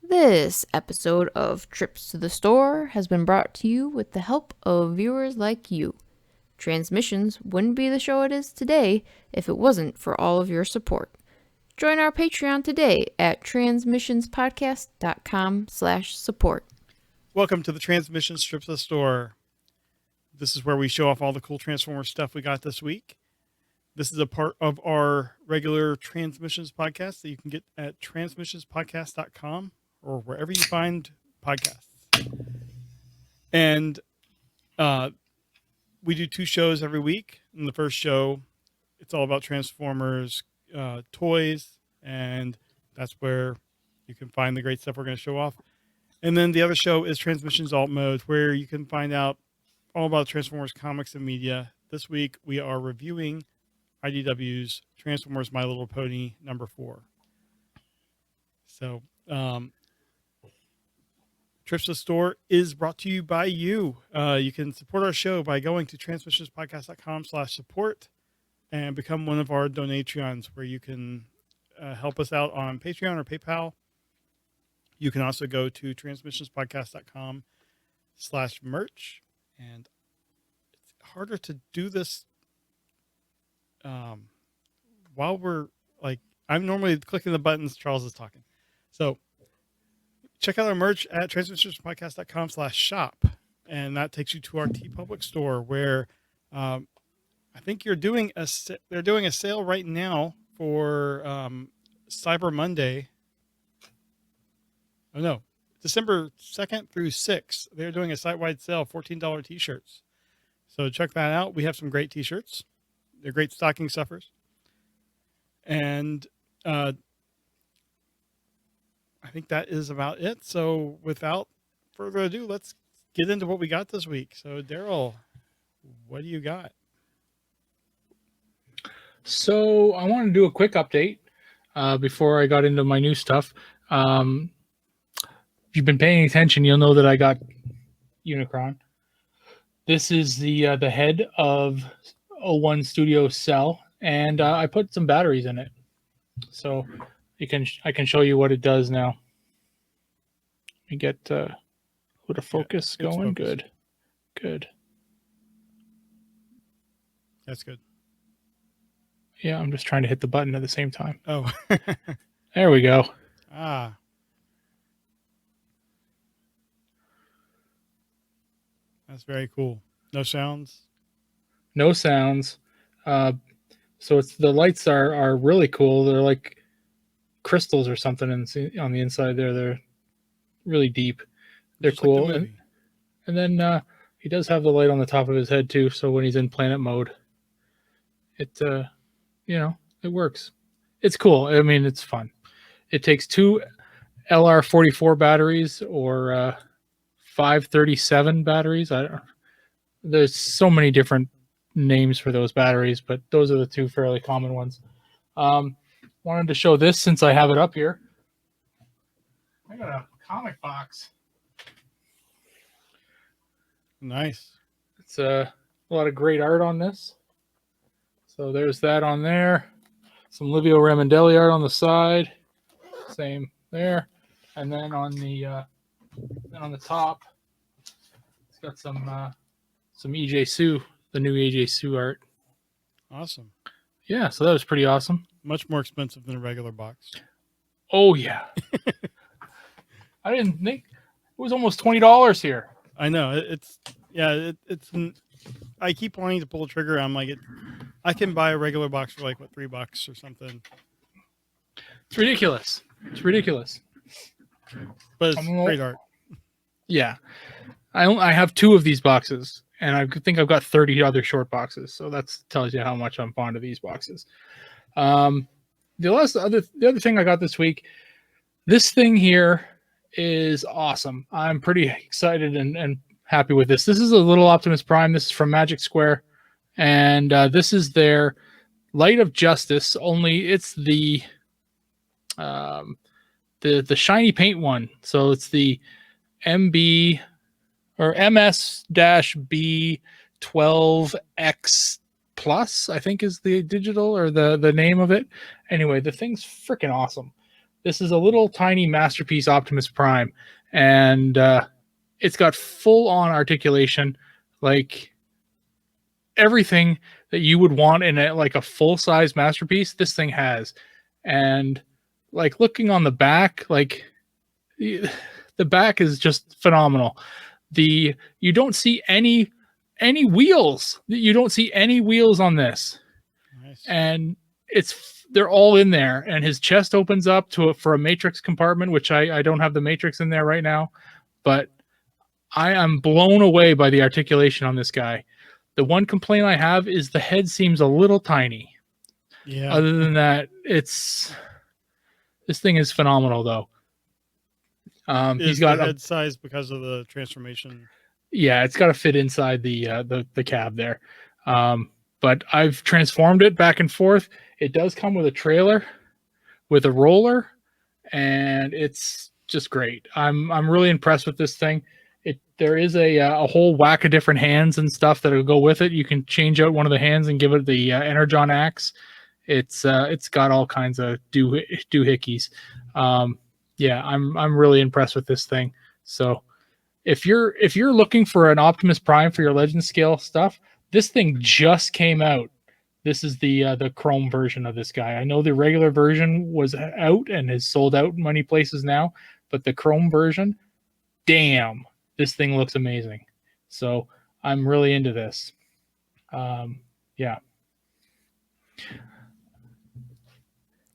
This episode of Trips to the Store has been brought to you with the help of viewers like you. Transmissions wouldn't be the show it is today if it wasn't for all of your support. Join our Patreon today at transmissionspodcast.com/support. Welcome to the Transmissions Trips to the Store. This is where we show off all the cool Transformers stuff we got this week. This is a part of our regular Transmissions podcast that you can get at transmissionspodcast.com or wherever you find podcasts. And we do 2 shows every week. In the first show, it's all about Transformers toys, and that's where you can find the great stuff we're going to show off. And then the other show is Transmissions Alt Mode, where you can find out all about Transformers comics and media. This week, we are reviewing IDW's Transformers My Little Pony #4. So, Trips to the Store is brought to you by you. You can support our show by going to transmissionspodcast.com/support and become one of our Donatreons, where you can help us out on Patreon or PayPal. You can also go to transmissionspodcast.com/merch. And it's harder to do this while we're like, I'm normally clicking the buttons, Charles is talking. So check out our merch at transmissionspodcast.com/shop. And that takes you to our TeePublic store, where I think they're doing a sale right now for Cyber Monday. Oh no, December 2nd through 6th. They're doing a site-wide sale, $14 t-shirts. So check that out. We have some great t-shirts. They're great stocking stuffers. And I think that is about it. So without further ado, let's get into what we got this week. So Daryl, what do you got? So I want to do a quick update before I got into my new stuff. If you've been paying attention, you'll know that I got Unicron. This is the head of 01 Studio cell, and I put some batteries in it. So I can show you what it does now. Let me get a little focus going. Focused. Good. That's good. Yeah, I'm just trying to hit the button at the same time. Oh. There we go. Ah. That's very cool. No sounds? No sounds. So the lights are really cool. They're like crystals or something on the inside there. They're really deep. They're just cool. Like and then he does have the light on the top of his head too. So when he's in planet mode, it works. It's cool. I mean, it's fun. It takes 2 LR44 batteries or 537 batteries. There's so many different names for those batteries, but those are the 2 fairly common ones. Wanted to show this since I have it up here. I got a comic box. Nice. It's a lot of great art on this. So there's that on there. Some Livio Ramondelli art on the side. Same there. And then on the top, it's got some EJ Sue, the new AJ Sue art. Awesome. Yeah, so that was pretty awesome. Much more expensive than a regular box. Oh yeah. I didn't think it was almost $20 here. I know. It's I keep wanting to pull the trigger. I'm like, I can buy a regular box for like $3 or something. It's ridiculous. But it's great art. Yeah. I have 2 of these boxes, and I think I've got 30 other short boxes. So that tells you how much I'm fond of these boxes. The other thing I got this week, this thing here is awesome. I'm pretty excited and happy with this. This is a little Optimus Prime. This is from Magic Square, and this is their Light of Justice. Only it's the shiny paint one. So it's the MB or MS-B12X Plus, I think is the digital or the name of it. Anyway, the thing's freaking awesome. This is a little tiny masterpiece Optimus Prime, and it's got full on articulation, like everything that you would want in a full size masterpiece. This thing has, and like looking on the back, like the back is just phenomenal. You don't see any wheels. You don't see any wheels on this, Nice. and they're all in there. And his chest opens up for a matrix compartment, which I don't have the matrix in there right now, but I am blown away by the articulation on this guy. The one complaint I have is the head seems a little tiny. Yeah. Other than that, this thing is phenomenal though. He's got the head size because of the transformation. Yeah, it's got to fit inside the cab there. But I've transformed it back and forth. It does come with a trailer, with a roller, and it's just great. I'm really impressed with this thing. There is a whole whack of different hands and stuff that'll go with it. You can change out one of the hands and give it the Energon axe. It's got all kinds of doohickeys. Yeah, I'm really impressed with this thing. So if you're looking for an Optimus Prime for your Legend scale stuff, this thing just came out. This is the Chrome version of this guy. I know the regular version was out and is sold out in many places now, but the Chrome version, damn, this thing looks amazing. So I'm really into this. Yeah.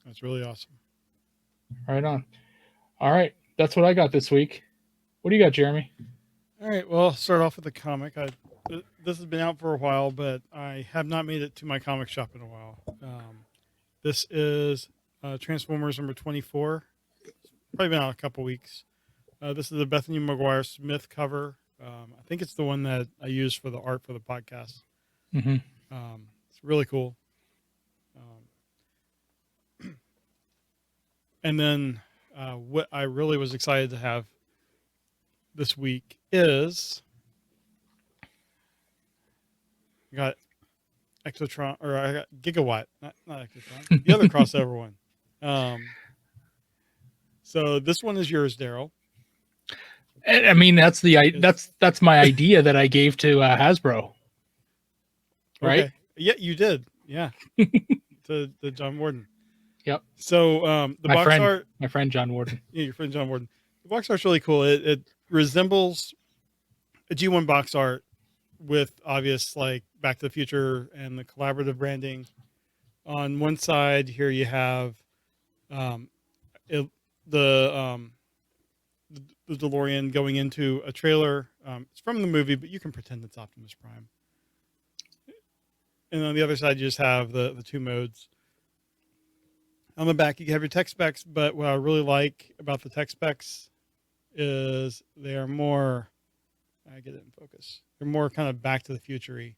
That's really awesome. Right on. All right. That's what I got this week. What do you got, Jeremy? All right. Well, I'll start off with the comic. This has been out for a while, but I have not made it to my comic shop in a while. This is Transformers number 24. It's probably been out a couple weeks. This is the Bethany McGuire Smith cover. I think it's the one that I used for the art for the podcast. Mm-hmm. It's really cool. And then what I really was excited to have this week is I got Exotron, or I got Gigawatt, not Exotron, the other crossover one. So this one is yours, Daryl. I mean, that's my idea that I gave to Hasbro. Right? Okay. Yeah, you did. Yeah. to John Warden. Yep. So box art, my friend John Warden. Yeah, your friend John Warden. The box art's really cool. It resembles a G1 box art with obvious like Back to the Future and the collaborative branding. On one side here you have the DeLorean going into a trailer. It's from the movie, but you can pretend it's Optimus Prime. And on the other side you just have the two modes. On the back, you have your tech specs, but what I really like about the tech specs is they are more, I get it in focus, they're more kind of Back to the Future-y.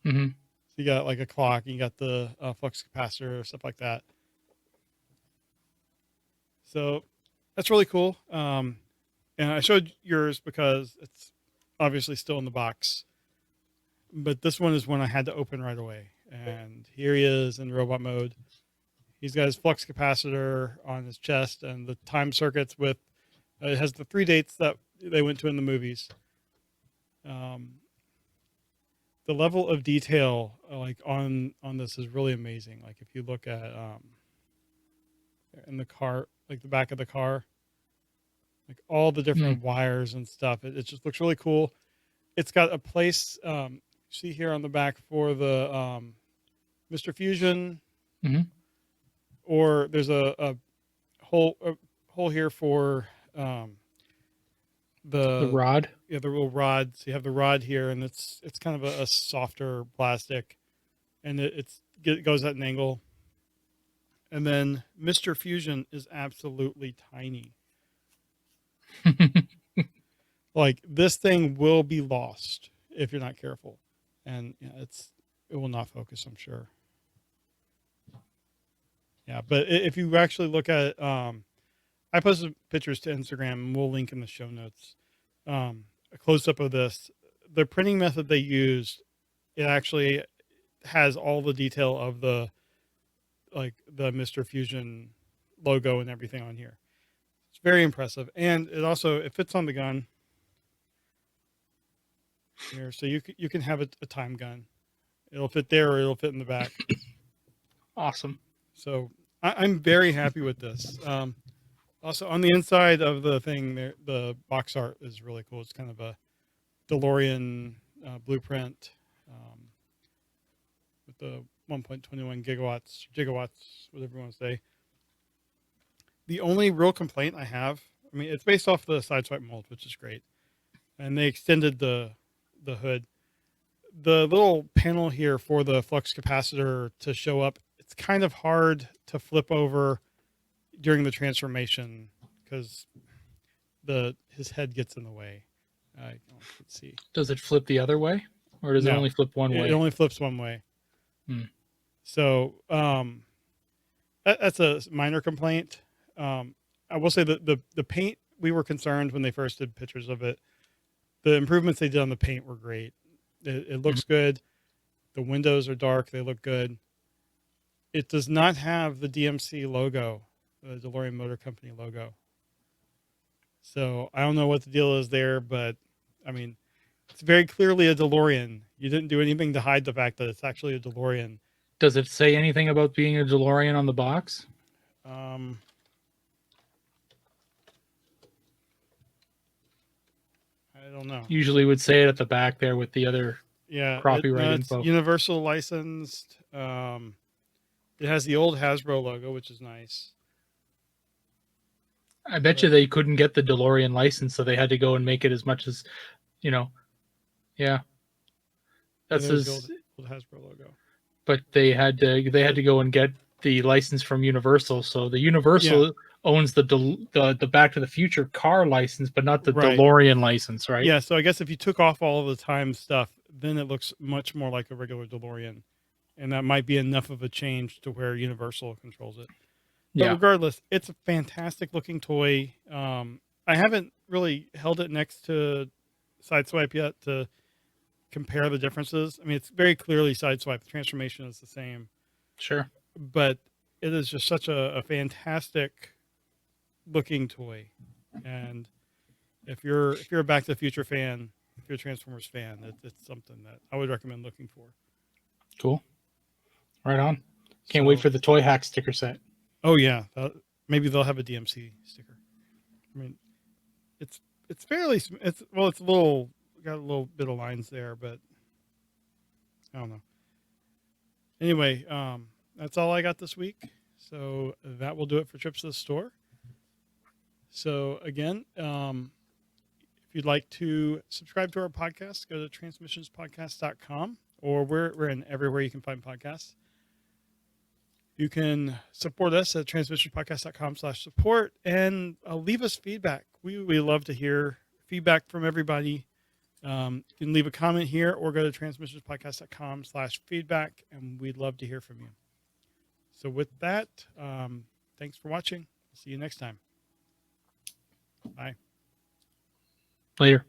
Mm-hmm. So you got like a clock, and you got the flux capacitor, stuff like that. So that's really cool. And I showed yours because it's obviously still in the box. But this one is one I had to open right away. And here he is in robot mode. He's got his flux capacitor on his chest and the time circuits with, it has the 3 dates that they went to in the movies. The level of detail like on this is really amazing. Like if you look at in the car, like the back of the car, like all the different wires and stuff, it just looks really cool. It's got a place, see here on the back for the Mr. Fusion. Mm-hmm. Or there's a hole here for the rod. Yeah, the little rod. So you have the rod here, and it's kind of a softer plastic, and it goes at an angle. And then Mr. Fusion is absolutely tiny. Like this thing will be lost if you're not careful, and yeah, it will not focus, I'm sure. Yeah, but if you actually look at, I posted pictures to Instagram, and we'll link in the show notes. A close up of this, the printing method they used, it actually has all the detail of the Mr. Fusion logo and everything on here. It's very impressive, and it fits on the gun here, so you can have a time gun. It'll fit there, or it'll fit in the back. Awesome. So I'm very happy with this. Also, on the inside of the thing, the box art is really cool. It's kind of a DeLorean blueprint with the 1.21 gigawatts, whatever you want to say. The only real complaint I have, I mean, it's based off the Sideswipe mold, which is great, and they extended the hood. The little panel here for the flux capacitor to show up, it's kind of hard to flip over during the transformation because his head gets in the way. Let's see. Does it flip the other way, or does it only flip one way? It only flips one way. So that's a minor complaint. I will say that the paint, we were concerned when they first did pictures of it. The improvements they did on the paint were great. It looks good. The windows are dark. They look good. It does not have the DMC logo, the DeLorean Motor Company logo. So I don't know what the deal is there, but I mean, it's very clearly a DeLorean. You didn't do anything to hide the fact that it's actually a DeLorean. Does it say anything about being a DeLorean on the box? I don't know. Usually would say it at the back there with the other copyright it's info. Universal licensed. It has the old Hasbro logo, which is nice. I bet you they couldn't get the DeLorean license, so they had to go and make it as much as, yeah. That's the old Hasbro logo. But they had to go and get the license from Universal. So the Universal owns the Back to the Future car license, but not the DeLorean license, right? Yeah. So I guess if you took off all of the time stuff, then it looks much more like a regular DeLorean, and that might be enough of a change to where Universal controls it. But regardless, it's a fantastic looking toy. I haven't really held it next to Sideswipe yet to compare the differences. I mean, it's very clearly Sideswipe. The transformation is the same. Sure. But it is just such a fantastic looking toy. And if you're a Back to the Future fan, if you're a Transformers fan, it's something that I would recommend looking for. Cool. Right on. Can't wait for the Toy Hack sticker set. Oh yeah, maybe they'll have a DMC sticker. I mean, it's fairly it's a little got a little bit of lines there, but I don't know. Anyway, that's all I got this week. So that will do it for Trips to the Store. So again, if you'd like to subscribe to our podcast, go to transmissionspodcast.com, or we're in everywhere you can find podcasts. You can support us at transmissionspodcast.com/support and leave us feedback. We love to hear feedback from everybody. You can leave a comment here or go to transmissionspodcast.com/feedback, and we'd love to hear from you. So with that, thanks for watching. See you next time. Bye. Later.